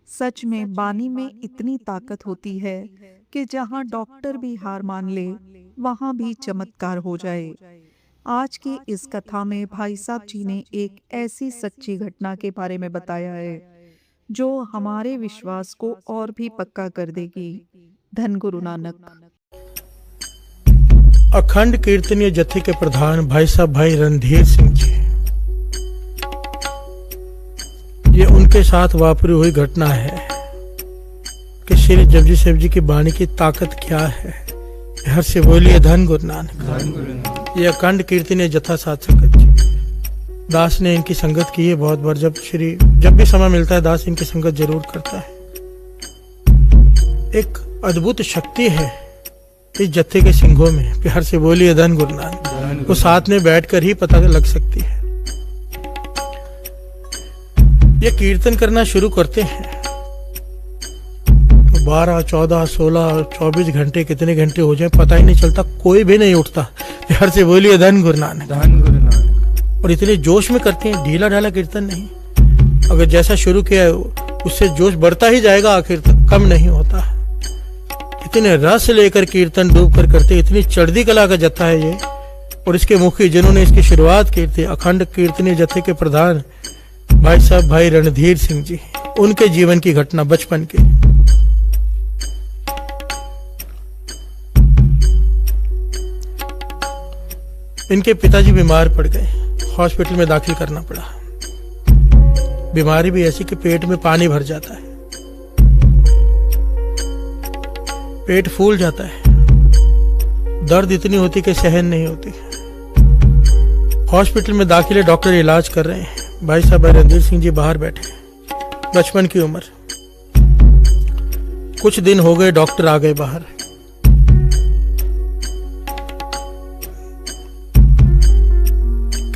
सच में बानी में इतनी ताकत होती है कि जहां डॉक्टर भी हार मान ले, वहां भी चमत्कार हो जाए। आज की इस कथा में भाई साहब जी ने एक ऐसी सच्ची घटना के बारे में बताया है जो हमारे विश्वास को और भी पक्का कर देगी। धन गुरु नानक। अखंड कीर्तनीय जत्थे के प्रधान भाई साहब भाई रणधीर सिंह जी, ये उनके साथ वापरी हुई घटना है कि श्री जपजी साहिब जी की वाणी की ताकत क्या है। हर से बोलिए धन गुरु नानक। ये अखंड कीर्तनीय जत्था साथ संगत जी, दास ने इनकी संगत की है बहुत बार। जब भी समय मिलता है दास इनकी संगत जरूर करता है। एक अद्भुत शक्ति है इस जत्थे के सिंहों में। प्यार से बोलिए धन गुरु नानक। वो साथ में बैठकर ही पता लग सकती है। ये कीर्तन करना शुरू करते हैं तो 12, 14, 16, 24 घंटे कितने घंटे हो जाए पता ही नहीं चलता, कोई भी नहीं उठता। प्यार से बोलिए धन गुरु नानक। और इतने जोश में करते हैं, ढीला ढाला कीर्तन नहीं। अगर जैसा शुरू किया उससे जोश बढ़ता ही जाएगा, आखिर तक कम नहीं होता। इतने रस लेकर कीर्तन डूब कर करते, इतनी चढ़ती कला का जत्था है ये। और इसके मुखी जिन्होंने इसकी शुरुआत की थी, अखंड कीर्तनीय जत्थे के प्रधान भाई साहब भाई रणधीर सिंह जी, उनके जीवन की घटना बचपन की। इनके पिताजी बीमार पड़ गए, हॉस्पिटल में दाखिल करना पड़ा। बीमारी भी ऐसी कि पेट में पानी भर जाता है, पेट फूल जाता है, दर्द इतनी होती कि सहन नहीं होती। हॉस्पिटल में दाखिल है, डॉक्टर इलाज कर रहे हैं। भाई साहब भाई रणधीर सिंह जी बाहर बैठे, बचपन की उम्र। कुछ दिन हो गए, डॉक्टर आ गए बाहर।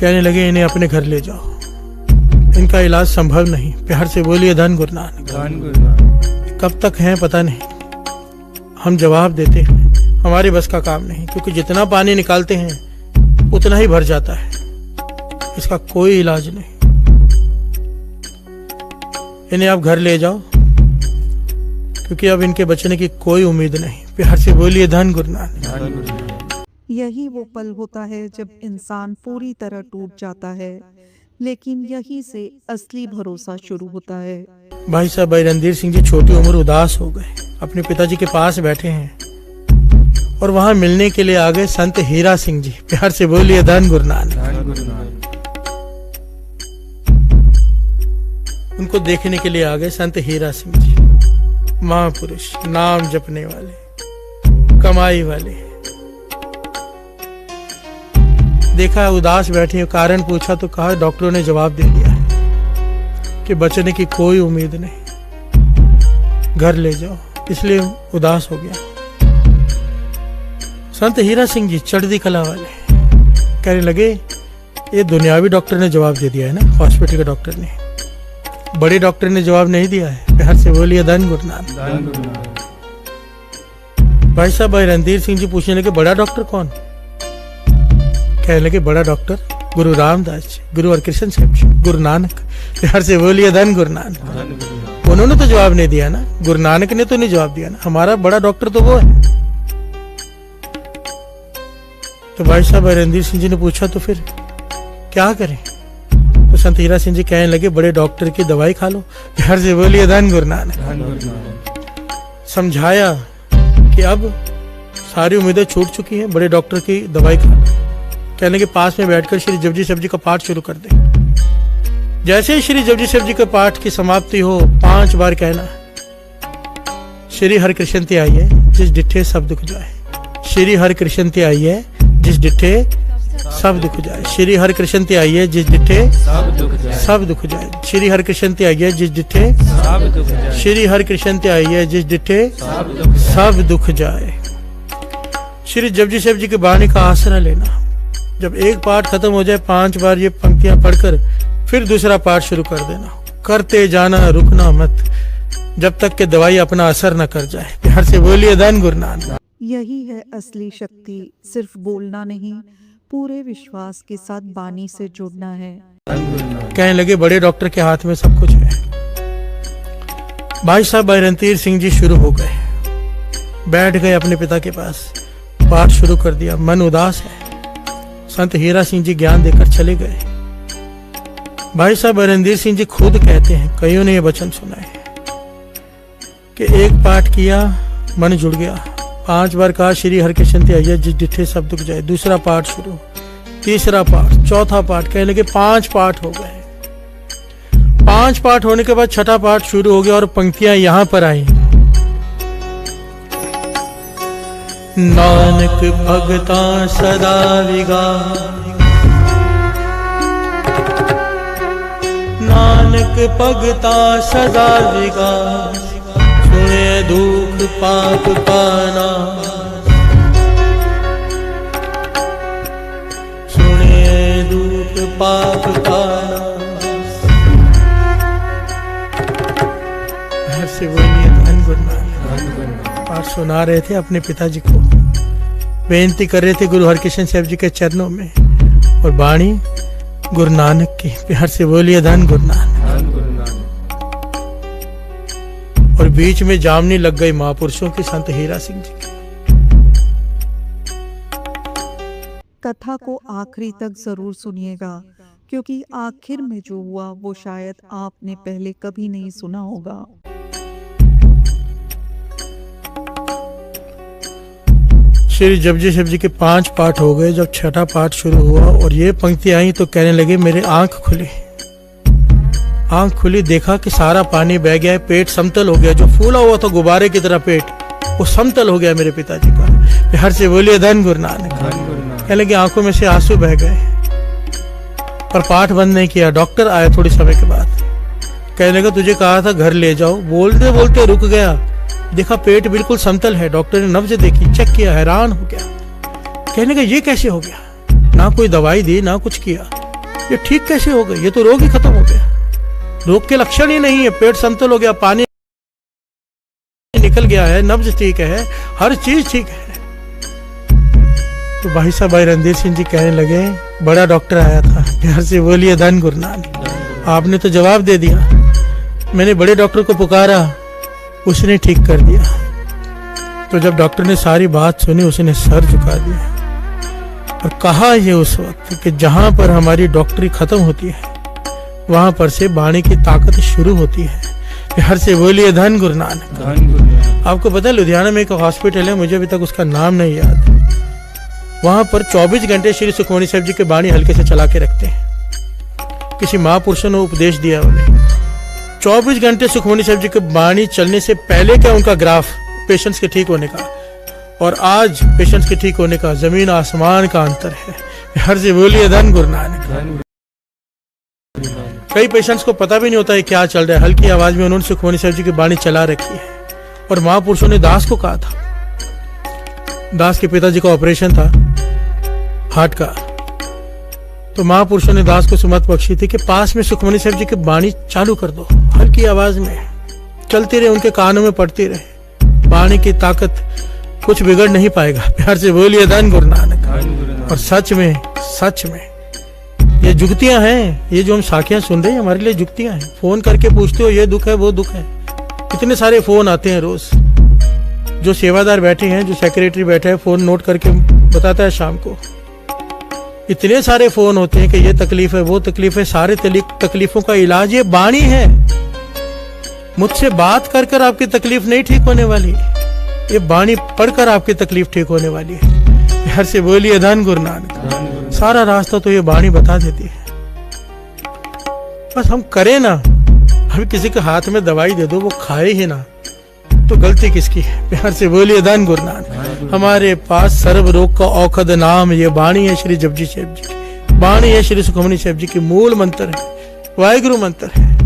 कहने लगे इन्हें अपने घर ले जाओ, इनका इलाज संभव नहीं। प्यार से बोलिए धन गुरु नानक। कब तक हैं पता नहीं, हम जवाब देते हैं हमारे बस का काम नहीं, क्योंकि जितना पानी निकालते हैं उतना ही भर जाता है। इसका कोई इलाज नहीं, इन्हें आप घर ले जाओ, क्योंकि अब इनके बचने की कोई उम्मीद नहीं। प्यार से बोलिए धन गुरु नानक। यही वो पल होता है जब इंसान पूरी तरह टूट जाता है, लेकिन यही से असली भरोसा शुरू होता है। भाई साहब भाई रणधीर सिंह जी छोटी उम्र उदास हो गए, अपने पिताजी के पास बैठे हैं और वहां मिलने के लिए आ गए संत हीरा सिंह जी। प्यार से बोलिए धन गुरु नानक। उनको देखने के लिए आ गए संत हीरा सिंह जी, महापुरुष, नाम जपने वाले, कमाई वाले। देखा उदास बैठे, कारण पूछा तो कहा, डॉक्टरों ने जवाब दे दिया है कि बचने की कोई उम्मीद नहीं, घर ले जाओ। इसलिए उदास हो गया। संत हीरा सिंह जी चढ़ती कला वाले कहने लगे ये दुनियावी डॉक्टर ने जवाब दे दिया है ना, हॉस्पिटल के डॉक्टर ने, बड़े डॉक्टर ने जवाब नहीं दिया है। प्यार से बोलिए धन गुरु नानक। भाई साहब भाई रणधीर सिंह जी पूछने लगे बड़ा डॉक्टर कौन? कहने लगे बड़ा डॉक्टर गुरु रामदास जी, गुरु हरकृष्ण साहिब जी, गुरु नानक। प्यार से बोलिए धन गुरु नानक। उन्होंने तो जवाब नहीं दिया ना, गुरु नानक ने तो नहीं जवाब दिया ना, हमारा बड़ा डॉक्टर तो वो है। तो भाई साहब भाई रणधीर सिंह जी ने पूछा तो फिर क्या करें? तो संत हीरा सिंह जी कहने लगे बड़े डॉक्टर की दवाई खा लो। प्यार से बोलिए धन गुरु नानक। समझाया कि अब सारी उम्मीदें छूट चुकी हैं, बड़े डॉक्टर की दवाई खा लो। कहने के पास में बैठकर श्री जपजी साहिब जी का पाठ शुरू कर दे। जैसे ही श्री जपजी साहिब जी के पाठ की समाप्ति हो, 5 बार कहना श्री हर कृष्ण ते आइए जिस डिठे सब दुख जाए, श्री हर कृष्ण ते आइए जिस डिठे सब दुख जाए, श्री हर कृष्ण ते आइए जिस डिठे सब दुख जाए, श्री हर कृष्ण ते आइए जिस डिठे श्री हर कृष्ण ते आइए जिस डिठे सब दुख जाए। श्री जपजी साहिब जी की वाणी का आसरा लेना। जब एक पाठ खत्म हो जाए, 5 बार ये पंक्तियां पढ़कर फिर दूसरा पाठ शुरू कर देना। करते जाना, रुकना मत, जब तक कि दवाई अपना असर न कर जाए। प्यार से बोलिए धन गुरु नानक। यही है असली शक्ति, सिर्फ बोलना नहीं, पूरे विश्वास के साथ बानी से जुड़ना है। कहने लगे बड़े डॉक्टर के हाथ में सब कुछ है, भाई साहब बैरंतीर सिंह जी शुरू हो गए, बैठ गए अपने पिता के पास, पाठ शुरू कर दिया। मन उदास है, संत हीरा सिंह जी ज्ञान देकर चले गए। भाई साहब बैरंतीर सिंह जी खुद कहते हैं, कईयों ने यह वचन सुना है कि एक पाठ किया, मन जुड़ गया, 5 बार कहा श्री हरकृष्ण ते अय्यर जिस डिठे सब दुख जाए, दूसरा पाठ शुरू, तीसरा पाठ, चौथा पाठ, कहने लगे 5 पाठ हो गए। 5 पाठ होने के बाद छठा पाठ शुरू हो गया और पंक्तियां यहां पर आई, नानक भगता सदा विगास, नानक भगता सदा विगास, सुने दुख पाप पाना, सुने दुख पाप पाना। घर से बोलिए धन गुरु नानक। पाठ सुना रहे थे अपने पिताजी को, बेनती कर रहे थे गुरु हरकृष्ण साहब जी के चरणों में, और वाणी गुरु नानक की। प्यार से बोलिए धन गुरु नानक। और बीच में जामनी लग गई महापुरुषों की, संत हीरा सिंह जी की। कथा को आखिरी तक जरूर सुनिएगा, क्योंकि आखिर में जो हुआ वो शायद आपने पहले कभी नहीं सुना होगा। श्री जपजी साहब जी के 5 पाठ हो गए। जब छठा पाठ शुरू हुआ और ये पंक्ति आई तो कहने लगे मेरे आंख खुली, आंख खुली, देखा कि सारा पानी बह गया है, पेट समतल हो गया, जो फूला हुआ था गुब्बारे की तरह पेट, वो समतल हो गया मेरे पिताजी का। प्यार से बोलिए धन गुरु नानक। कहने लगे आंखों में से आंसू बह गए, पर पाठ बंद नहीं किया। डॉक्टर आए थोड़ी समय के बाद, कहने लगा तुझे कहा था घर ले जाओ, बोलते बोलते रुक गया, देखा पेट बिल्कुल समतल है। डॉक्टर ने नब्ज देखी, चेक किया, हैरान हो गया, कहने लगा ये कैसे हो गया, ना कोई दवाई दी ना कुछ किया, ये ठीक कैसे हो गया, ये तो रोग ही खत्म हो गया, रोग के लक्षण ही नहीं है, पेट समतल हो गया, पानी निकल गया है, नब्ज ठीक है, हर चीज ठीक है। तो भाई साहब भाई रणधीर सिंह जी कहने लगे बड़ा डॉक्टर आया था। प्यार से बोलिए धन गुरु नानक। आपने तो जवाब दे दिया, मैंने बड़े डॉक्टर को पुकारा, उसने ठीक कर दिया। तो जब डॉक्टर ने सारी बात सुनी, उसने सर झुका दिया और कहा ये उस वक्त कि जहां पर हमारी डॉक्टरी खत्म होती है वहां पर से वाणी की ताकत शुरू होती है। प्यार से बोलिए धन गुरु नानक। आपको पता है लुधियाना में एक हॉस्पिटल है, मुझे अभी तक उसका नाम नहीं याद, वहां पर 24 घंटे श्री सुखमनी साहब जी की वाणी हल्के से चला के रखते हैं। किसी महापुरुषों ने उपदेश दिया उन्हें, 24 घंटे सुखमनी साहब जी की वाणी चलने से पहले क्या उनका ग्राफ पेशेंट्स के ठीक होने का और आज पेशेंट्स के ठीक होने का जमीन आसमान का अंतर है। हर से बोलिए धन गुरु नानक। कई पेशेंट्स को पता भी नहीं होता है क्या चल रहा है, हल्की आवाज में उन्होंने सुखमनी साहब जी की वाणी चला रखी है। और महापुरुषों ने दास को कहा था, दास के पिताजी का ऑपरेशन था हार्ट का, तो महापुरुषों ने दास को सुमत बख्शी थी कि पास में सुखमनी साहब जी की वाणी चालू कर दो, हल्की आवाज में चलती रहे, उनके कानों में पड़ती रहे, वाणी की ताकत कुछ बिगड़ नहीं पाएगा। प्यार से बोलिए धन गुरु नानक। और सच में ये जुगतियां हैं, ये जो हम साखियां सुन रहे हैं हमारे लिए जुगतियां हैं। फोन करके पूछते हो ये दुख है वो दुख है, इतने सारे फोन आते हैं रोज। जो सेवादार बैठे हैं, जो सेक्रेटरी बैठा है, फोन नोट करके बताता है शाम को। इतने सारे फोन होते हैं कि ये तकलीफ है वो तकलीफ है, सारे तकलीफों का इलाज ये वाणी है। मुझसे बात कर कर आपकी तकलीफ नहीं ठीक होने वाली, ये वाणी पढ़कर आपकी तकलीफ ठीक होने वाली है। हर से बोलिए धन गुरु नानक। सारा रास्ता तो ये वाणी बता देती है, बस हम करें ना। अभी किसी के हाथ में दवाई दे दो, वो खाए ही ना, तो गलती किसकी है। प्यार से बोलिए धन गुरु नानक। हमारे पास सर्व रोग का औषध नाम ये वाणी है, श्री जपजी साहब जी की वाणी है, श्री सुखमनी साहब जी की मूल मंत्र है, वाहिगुरु मंत्र है।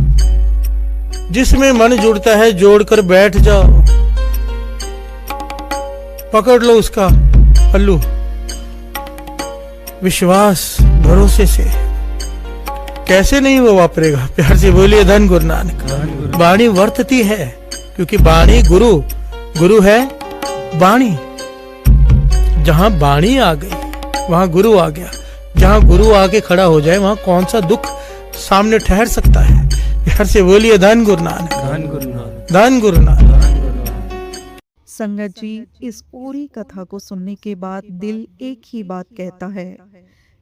जिसमें मन जुड़ता है जोड़कर बैठ जाओ, पकड़ लो उसका पल्लू विश्वास भरोसे से, कैसे नहीं वो वापरेगा। प्यार से बोलिए धन गुरु नानक। वाणी वर्तती है क्योंकि वाणी गुरु है वाणी। जहां वाणी आ गई वहां गुरु आ गया। जहां गुरु आके खड़ा हो जाए वहां कौन सा दुख सामने ठहर सकता है। प्यार से बोलिए धन गुरु नानक। धन गुरु नानक। संगत जी, इस पूरी कथा को सुनने के बाद दिल एक ही बात कहता है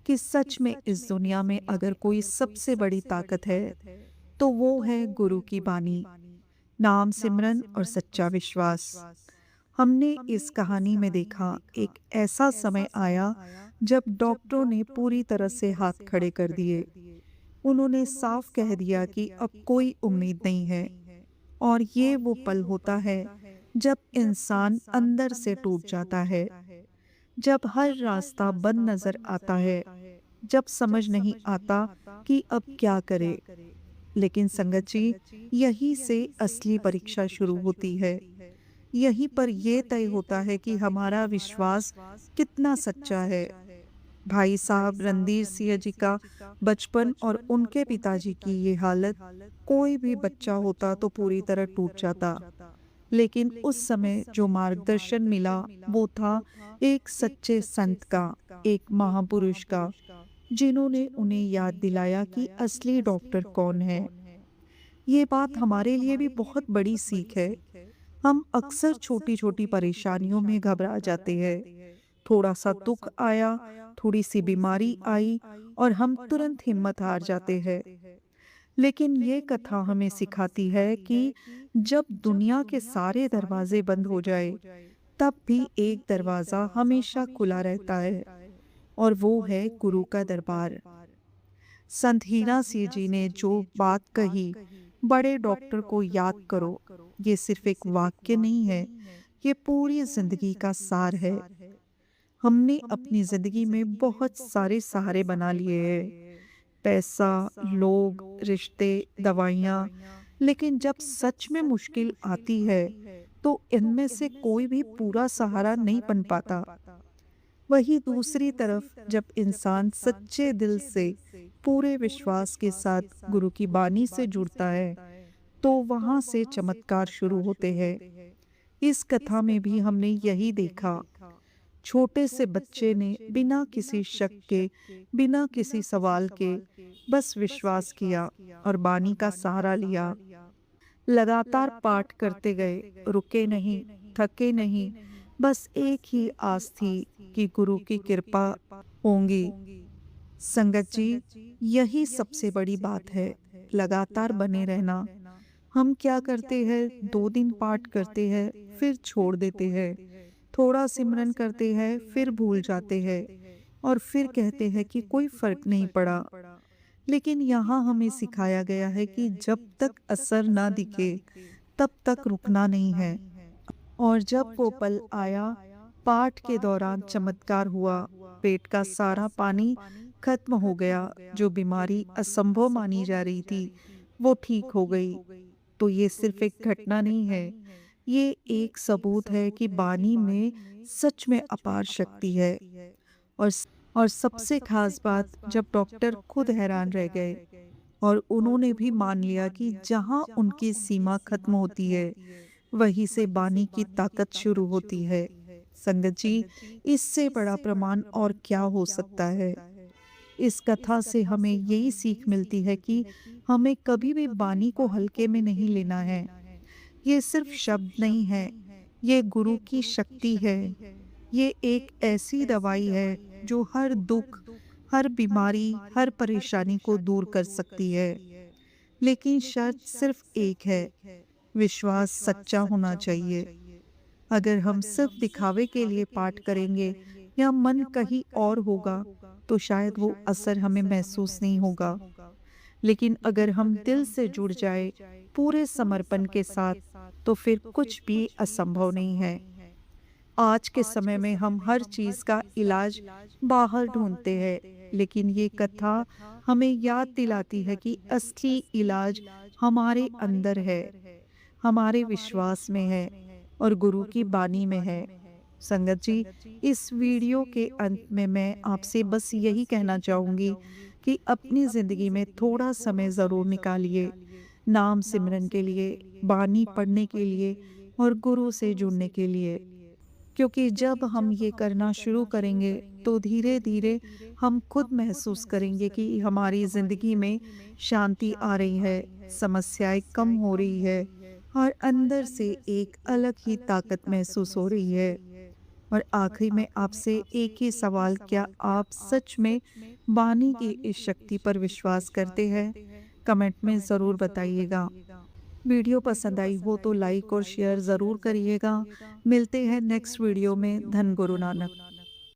कि सच में इस दुनिया में अगर कोई सबसे बड़ी ताकत है तो वो है गुरु की बानी, नाम सिमरन और सच्चा विश्वास। हमने इस कहानी में देखा एक ऐसा समय आया जब डॉक्टरों ने पूरी तरह से हाथ खड़े कर दिए। उन्होंने साफ कह दिया कि अब कोई उम्मीद नहीं है। और ये वो पल होता है जब इंसान अंदर से टूट जाता है, जब हर रास्ता बंद नजर आता है, जब समझ नहीं आता कि अब क्या करे। लेकिन संगत जी, यहीं से असली परीक्षा शुरू होती है। यहीं पर यह तय होता है कि हमारा विश्वास कितना सच्चा है। भाई साहब रणधीर सिंह जी का बचपन और उनके पिताजी की ये हालत, कोई भी बच्चा होता तो पूरी तरह टूट जाता। लेकिन उस समय जो मार्गदर्शन मिला वो था एक सच्चे संत का, एक महापुरुष का, जिन्होंने उन्हें याद दिलाया कि असली डॉक्टर कौन है। ये बात हमारे लिए भी बहुत बड़ी सीख है। हम अक्सर छोटी छोटी परेशानियों में घबरा जाते हैं। थोड़ा सा दुख आया, थोड़ी सी बीमारी आई और हम तुरंत हिम्मत हार जाते हैं। लेकिन ये कथा हमें सिखाती है कि जब दुनिया के सारे दरवाजे बंद हो जाए, तब भी एक दरवाजा हमेशा खुला रहता है, और वो है गुरु का दरबार। संत हीरा सिंह जी ने जो बात कही, बड़े डॉक्टर को याद करो, ये सिर्फ एक वाक्य नहीं है, ये पूरी जिंदगी का सार है। हमने अपनी जिंदगी में बहुत सारे सहारे बना लिए हैं, पैसा, लोग, रिश्ते, दवाइयाँ, लेकिन जब सच में मुश्किल आती है तो इनमें से कोई भी पूरा सहारा नहीं बन पाता। वही दूसरी तरफ जब इंसान सच्चे दिल से पूरे विश्वास के साथ गुरु की बानी से जुड़ता है तो वहां से चमत्कार शुरू होते हैं। इस कथा में भी हमने यही देखा। छोटे से बच्चे ने बिना किसी शक के, बिना किसी सवाल के बस विश्वास किया और बानी का सहारा लिया। लगातार पाठ करते गए, रुके नहीं, थके नहीं, बस एक ही आस थी कि गुरु की कृपा होंगी। संगत जी, यही सबसे बड़ी बात है, लगातार बने रहना। हम क्या करते हैं, 2 दिन पाठ करते हैं फिर छोड़ देते हैं, थोड़ा सिमरन करते हैं फिर भूल जाते हैं और फिर कहते हैं कि कोई फर्क नहीं पड़ा। लेकिन यहाँ हमें सिखाया गया है कि जब तक असर ना दिखे तब तक रुकना नहीं है। और जब वो पल आया, पाठ के दौरान चमत्कार हुआ, पेट का सारा पानी खत्म हो गया, जो बीमारी असंभव मानी जा रही थी वो ठीक हो गई। तो ये सिर्फ एक घटना नहीं है, ये एक सबूत है कि बानी में सच में अपार शक्ति है। और और सबसे खास बात, जब डॉक्टर खुद हैरान रह गए और उन्होंने भी मान लिया कि जहां उनकी सीमा खत्म होती है वहीं से बानी की ताकत शुरू होती है। संगत जी, इससे बड़ा प्रमाण और क्या हो सकता है। इस कथा से हमें यही सीख मिलती है कि हमें कभी भी बानी को हल्के में नहीं लेना है। ये सिर्फ शब्द नहीं है, ये गुरु की शक्ति है। ये एक ऐसी दवाई है जो हर दुख, हर बीमारी, हर परेशानी को दूर कर सकती है। लेकिन शर्त सिर्फ एक है, विश्वास सच्चा होना चाहिए। अगर हम सिर्फ दिखावे के लिए पाठ करेंगे या मन कहीं और होगा तो शायद वो असर हमें महसूस नहीं होगा। लेकिन अगर हम दिल से जुड़ जाए पूरे समर्पण के साथ, तो फिर कुछ भी असंभव नहीं है। आज के समय में हम हर चीज का इलाज बाहर ढूंढते हैं, लेकिन ये कथा हमें याद दिलाती है कि असली इलाज हमारे अंदर है, हमारे विश्वास में है और गुरु की बानी में है। संगत जी, इस वीडियो के अंत में मैं आपसे बस यही कहना चाहूँगी कि अपनी ज़िंदगी में थोड़ा समय ज़रूर निकालिए, नाम सिमरन के लिए, बानी पढ़ने के लिए और गुरु से जुड़ने के लिए। क्योंकि जब हम ये करना शुरू करेंगे तो धीरे धीरे हम खुद महसूस करेंगे कि हमारी ज़िंदगी में शांति आ रही है, समस्याएं कम हो रही है और अंदर से एक अलग ही ताकत महसूस हो रही है। और आखिरी में आपसे एक ही सवाल, क्या आप सच में वाणी की इस शक्ति पर विश्वास करते हैं? कमेंट में ज़रूर बताइएगा। वीडियो पसंद आई हो तो लाइक और शेयर ज़रूर करिएगा। मिलते हैं नेक्स्ट वीडियो में। धन गुरु नानक।